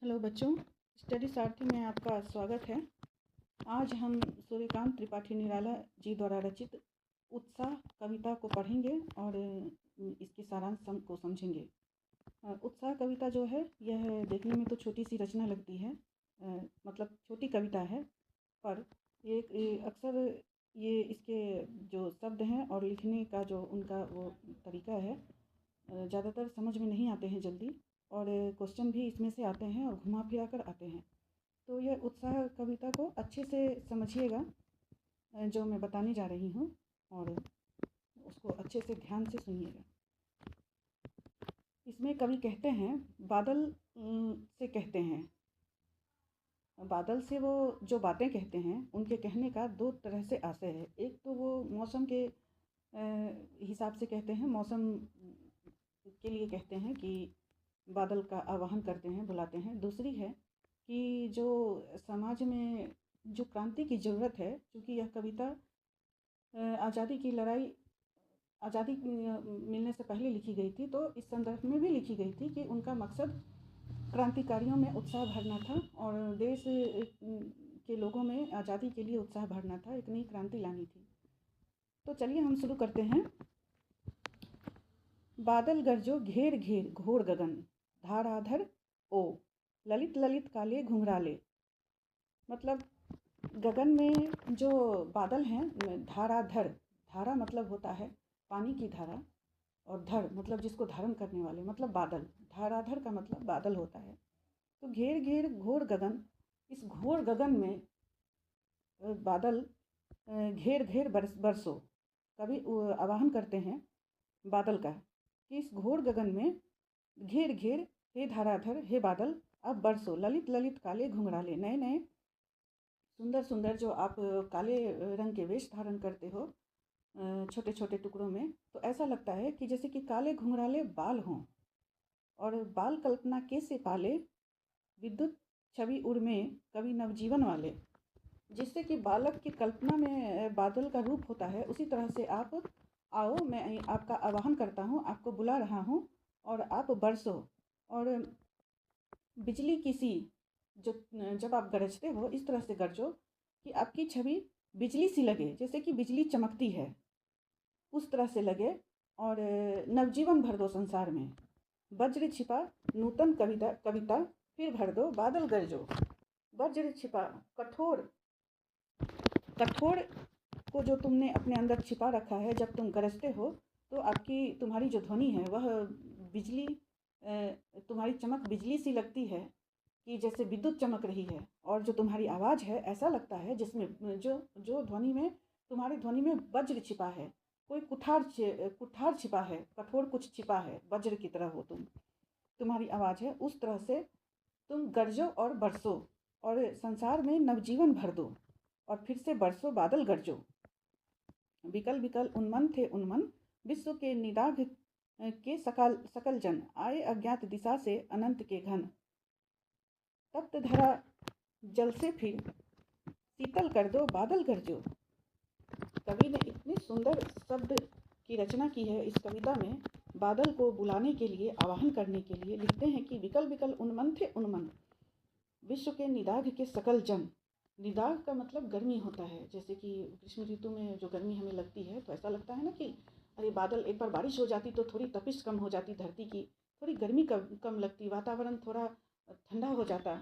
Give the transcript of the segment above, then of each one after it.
Hello बच्चों, study सारथी में आपका स्वागत है। आज हम सूर्यकांत त्रिपाठी निराला जी द्वारा रचित उत्साह कविता को पढ़ेंगे और इसके सारांश को समझेंगे। उत्साह कविता जो है यह देखने में तो छोटी सी रचना लगती है, मतलब छोटी कविता है, पर ये अक्सर ये इसके जो शब्द हैं और लिखने का जो उनका वो तरीका है ज़्यादातर समझ में नहीं आते हैं जल्दी, और क्वेश्चन भी इसमें से आते हैं और घुमा फिरा कर आते हैं। तो यह उत्साह कविता को अच्छे से समझिएगा जो मैं बताने जा रही हूँ, और उसको अच्छे से ध्यान से सुनिएगा। इसमें कवि कहते हैं, बादल से कहते हैं, बादल से वो जो बातें कहते हैं उनके कहने का दो तरह से आशय है। एक तो वो मौसम के हिसाब से कहते हैं, मौसम के लिए कहते हैं कि बादल का आवाहन करते हैं, बुलाते हैं। दूसरी है कि जो समाज में जो क्रांति की ज़रूरत है, क्योंकि यह कविता आज़ादी की लड़ाई, आज़ादी मिलने से पहले लिखी गई थी, तो इस संदर्भ में भी लिखी गई थी कि उनका मकसद क्रांतिकारियों में उत्साह भरना था और देश के लोगों में आज़ादी के लिए उत्साह भरना था, एक नई क्रांति लानी थी। तो चलिए हम शुरू करते हैं। बादल गरजो घेर घेर घोर गगन, धाराधर ओ ललित ललित काले घुंघराले। मतलब गगन में जो बादल हैं, धाराधर, धारा मतलब होता है पानी की धारा, और धर मतलब जिसको धारण करने वाले, मतलब बादल। धाराधर का मतलब बादल होता है। तो घेर घेर घोर गगन, इस घोर गगन में बादल घेर घेर बरसो। कवि आवाहन करते हैं बादल का कि इस घोर गगन में घेर घेर, हे धाराधर, हे बादल, अब बरसो ललित ललित काले घुंघराले। नए नए सुंदर सुंदर जो आप काले रंग के वेश धारण करते हो छोटे छोटे टुकड़ों में, तो ऐसा लगता है कि जैसे कि काले घुंघराले बाल हों, और बाल कल्पना के से पाले, विद्युत छवि उड़ में कवि नवजीवन वाले। जिससे कि बालक की कल्पना में बादल का रूप होता है, उसी तरह से आप आओ, मैं आपका आवाहन करता हूँ, आपको बुला रहा हूँ, और आप बरसो। और बिजली किसी जो जब आप गरजते हो इस तरह से गरजो कि आपकी छवि बिजली सी लगे, जैसे कि बिजली चमकती है उस तरह से लगे, और नवजीवन भर दो संसार में। वज्र छिपा नूतन कविता कविता फिर भर दो बादल गरजो। वज्र छिपा, कठोर कठोर को जो तुमने अपने अंदर छिपा रखा है, जब तुम गरजते हो तो तुम्हारी जो ध्वनि है वह बिजली, तुम्हारी चमक बिजली सी लगती है कि जैसे विद्युत चमक रही है। और जो तुम्हारी आवाज़ है ऐसा लगता है जिसमें जो ध्वनि में, तुम्हारी ध्वनि में वज्र छिपा है, कोई कुठार छिपा है, कठोर कुछ छिपा है, वज्र की तरह हो तुम्हारी आवाज़ है। उस तरह से तुम गरजो और बरसो, और संसार में नवजीवन भर दो, और फिर से बरसो बादल गरजो। विकल विकल उन्मन थे उन्मन, विश्व के निदाघ के सकल जन, आए अज्ञात दिशा से अनंत के घन। तप्त धरा जल से फिर शीतल कर दो बादल गरजो। कवि ने इतनी सुंदर शब्द की रचना की है इस कविता में। बादल को बुलाने के लिए, आवाहन करने के लिए लिखते हैं कि विकल विकल उन्मन थे उन्मन, विश्व के निदाघ के सकल जन। निदाघ का मतलब गर्मी होता है, जैसे कि ग्रीष्म ऋतु में जो गर्मी हमें लगती है तो ऐसा लगता है ना कि अरे बादल, एक बार बारिश हो जाती तो थोड़ी तपिश कम हो जाती, धरती की थोड़ी गर्मी कम लगती, वातावरण थोड़ा ठंडा हो जाता।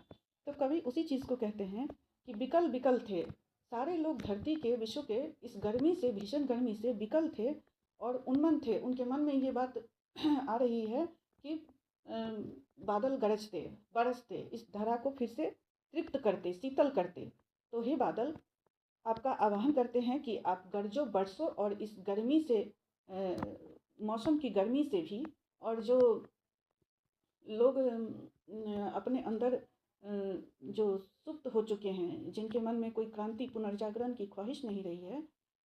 तो कवि उसी चीज़ को कहते हैं कि विकल विकल थे, सारे लोग धरती के, विश्व के इस गर्मी से, भीषण गर्मी से विकल थे और उन्मन थे। उनके मन में ये बात आ रही है कि बादल गरजते, बरसते, इस धरा को फिर से तृप्त करते, शीतल करते। तो हे बादल, आपका आवाहन करते हैं कि आप गरजो, बरसो, और इस गर्मी से, मौसम की गर्मी से भी, और जो लोग अपने अंदर जो सुप्त हो चुके हैं, जिनके मन में कोई क्रांति, पुनर्जागरण की ख्वाहिश नहीं रही है,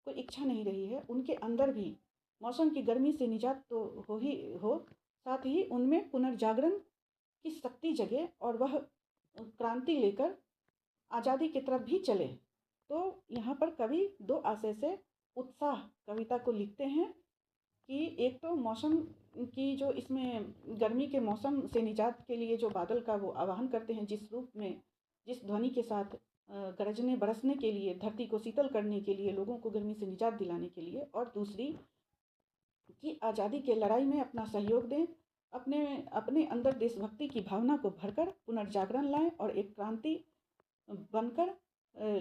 कोई इच्छा नहीं रही है, उनके अंदर भी मौसम की गर्मी से निजात तो हो ही हो, साथ ही उनमें पुनर्जागरण की शक्ति जगे और वह क्रांति लेकर आज़ादी की तरफ भी चले। तो यहाँ पर कवि दो आशय से उत्साह कविता को लिखते हैं कि एक तो मौसम की जो इसमें गर्मी के मौसम से निजात के लिए जो बादल का वो आवाहन करते हैं, जिस रूप में, जिस ध्वनि के साथ गरजने बरसने के लिए, धरती को शीतल करने के लिए, लोगों को गर्मी से निजात दिलाने के लिए, और दूसरी कि आज़ादी के लड़ाई में अपना सहयोग दें, अपने अपने अंदर देशभक्ति की भावना को भरकर पुनर्जागरण लाएं और एक क्रांति बनकर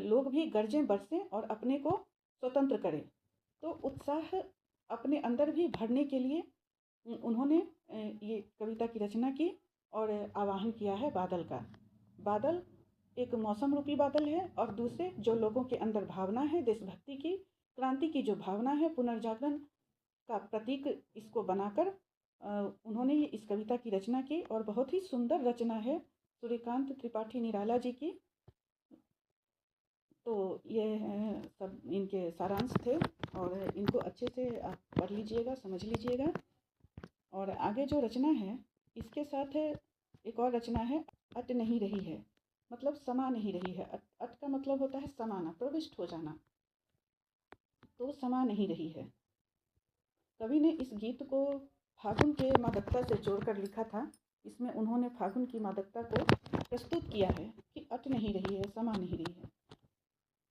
लोग भी गरजें बरसें और अपने को स्वतंत्र करें। तो उत्साह अपने अंदर भी भरने के लिए उन्होंने ये कविता की रचना की और आवाहन किया है बादल का। बादल एक मौसम रूपी बादल है, और दूसरे जो लोगों के अंदर भावना है देशभक्ति की, क्रांति की जो भावना है, पुनर्जागरण का प्रतीक इसको बनाकर उन्होंने ये इस कविता की रचना की, और बहुत ही सुंदर रचना है सूर्यकांत त्रिपाठी निराला जी की। तो ये सब इनके सारांश थे, और इनको अच्छे से आप पढ़ लीजिएगा, समझ लीजिएगा। और आगे जो रचना है इसके साथ एक और रचना है, अट नहीं रही है, मतलब समा नहीं रही है। अट का मतलब होता है समाना, प्रविष्ट हो जाना, तो समा नहीं रही है। कवि ने इस गीत को फागुन के मादकता से जोड़कर लिखा था। इसमें उन्होंने फागुन की मादकता को प्रस्तुत किया है कि अट नहीं रही है, समा नहीं रही है।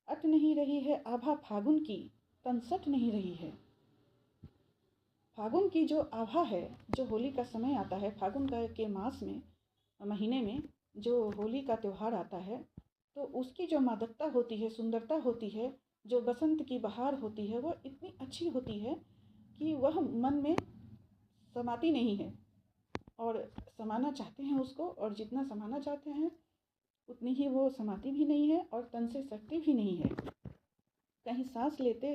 अट नहीं रही है आभा फागुन की, तनसट नहीं रही है। फागुन की जो आभा है, जो होली का समय आता है, फागुन का के मास में, महीने में जो होली का त्यौहार आता है, तो उसकी जो मादकता होती है, सुंदरता होती है, जो बसंत की बहार होती है, वो इतनी अच्छी होती है कि वह मन में समाती नहीं है, और समाना चाहते हैं उसको, और जितना समाना चाहते हैं उतनी ही वो समाती भी नहीं है और तन से सकती भी नहीं है। कहीं सांस लेते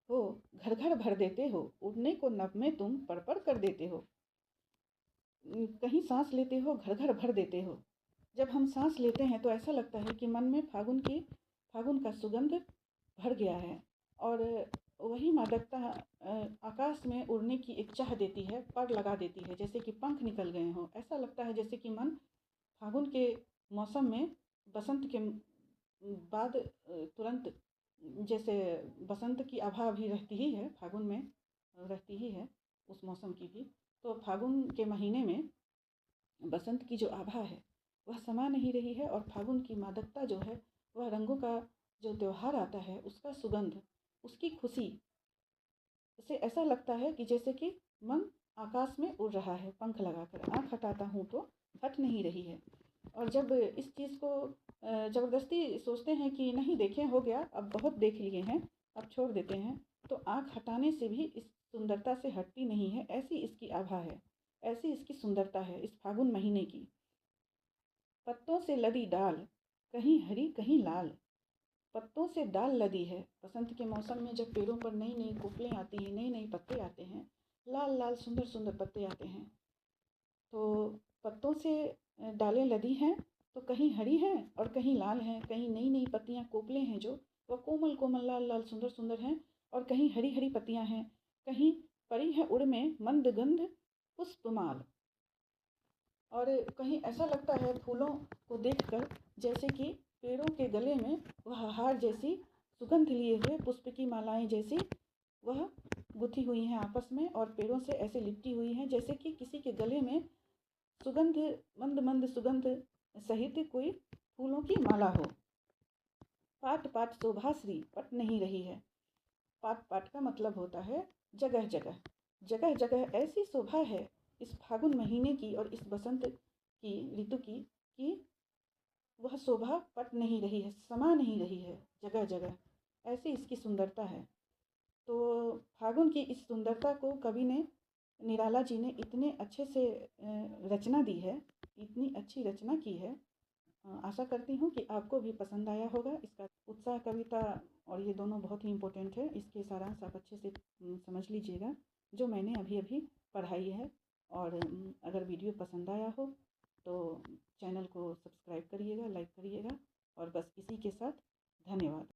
हो घर घर भर देते हो, उड़ने को नभ में तुम पड़ पड़ कर देते हो। कहीं सांस लेते हो घर घर भर देते हो। जब हम सांस लेते हैं तो ऐसा लगता है कि मन में फागुन का सुगंध भर गया है, और वही मादकता आकाश में उड़ने की एक चाह देती है, पर लगा देती है, जैसे कि पंख निकल गए हों। ऐसा लगता है जैसे कि मन फागुन के मौसम में, बसंत के बाद तुरंत, जैसे बसंत की आभा भी रहती ही है, फागुन में रहती ही है उस मौसम की भी, तो फागुन के महीने में बसंत की जो आभा है वह समा नहीं रही है, और फागुन की मादकता जो है, वह रंगों का जो त्यौहार आता है उसका सुगंध, उसकी खुशी से ऐसा लगता है कि जैसे कि मन आकाश में उड़ रहा है पंख लगाकर। आँख हटाता हूँ तो हट नहीं रही है। और जब इस चीज़ को ज़बरदस्ती सोचते हैं कि नहीं देखें, हो गया, अब बहुत देख लिए हैं, अब छोड़ देते हैं, तो आँख हटाने से भी इस सुंदरता से हटती नहीं है। ऐसी इसकी आभा है, ऐसी इसकी सुंदरता है इस फागुन महीने की। पत्तों से लदी डाल, कहीं हरी कहीं लाल। पत्तों से डाल लदी है। बसंत के मौसम में जब पेड़ों पर नई नई कोपलें आती हैं, नए नए पत्ते आते हैं, लाल लाल सुंदर सुंदर पत्ते आते हैं, तो पत्तों से डालें लदी हैं, तो कहीं हरी हैं और कहीं लाल हैं, कहीं नई नई पत्तियां, कोपलें हैं जो वह कोमल कोमल लाल लाल सुंदर सुंदर हैं, और कहीं हरी हरी पत्तियां हैं, कहीं परी है उड़ में मंद गंध पुष्पमाल। और कहीं ऐसा लगता है फूलों को देखकर जैसे कि पेड़ों के गले में वह हार जैसी सुगंध लिए हुए पुष्प की मालाएं जैसी वह गुथी हुई हैं आपस में, और पेड़ों से ऐसे लिपटी हुई हैं जैसे कि किसी के गले में सुगंध, मंद मंद सुगंध सहित कोई फूलों की माला हो। पाट पाट शोभाश्री पट नहीं रही है। पाट पाट का मतलब होता है जगह जगह। जगह जगह ऐसी शोभा है इस फागुन महीने की और इस बसंत की ऋतु की, कि वह शोभा पट नहीं रही है, समा नहीं रही है जगह जगह। ऐसी इसकी सुंदरता है। तो फागुन की इस सुंदरता को कवि ने, निराला जी ने इतने अच्छे से रचना दी है, इतनी अच्छी रचना की है। आशा करती हूँ कि आपको भी पसंद आया होगा। इसका उत्साह कविता और ये दोनों बहुत ही इम्पोर्टेंट है। इसके सारांश आप अच्छे से समझ लीजिएगा जो मैंने अभी अभी पढ़ाई है। और अगर वीडियो पसंद आया हो तो चैनल को सब्सक्राइब करिएगा, लाइक करिएगा, और बस इसी के साथ धन्यवाद।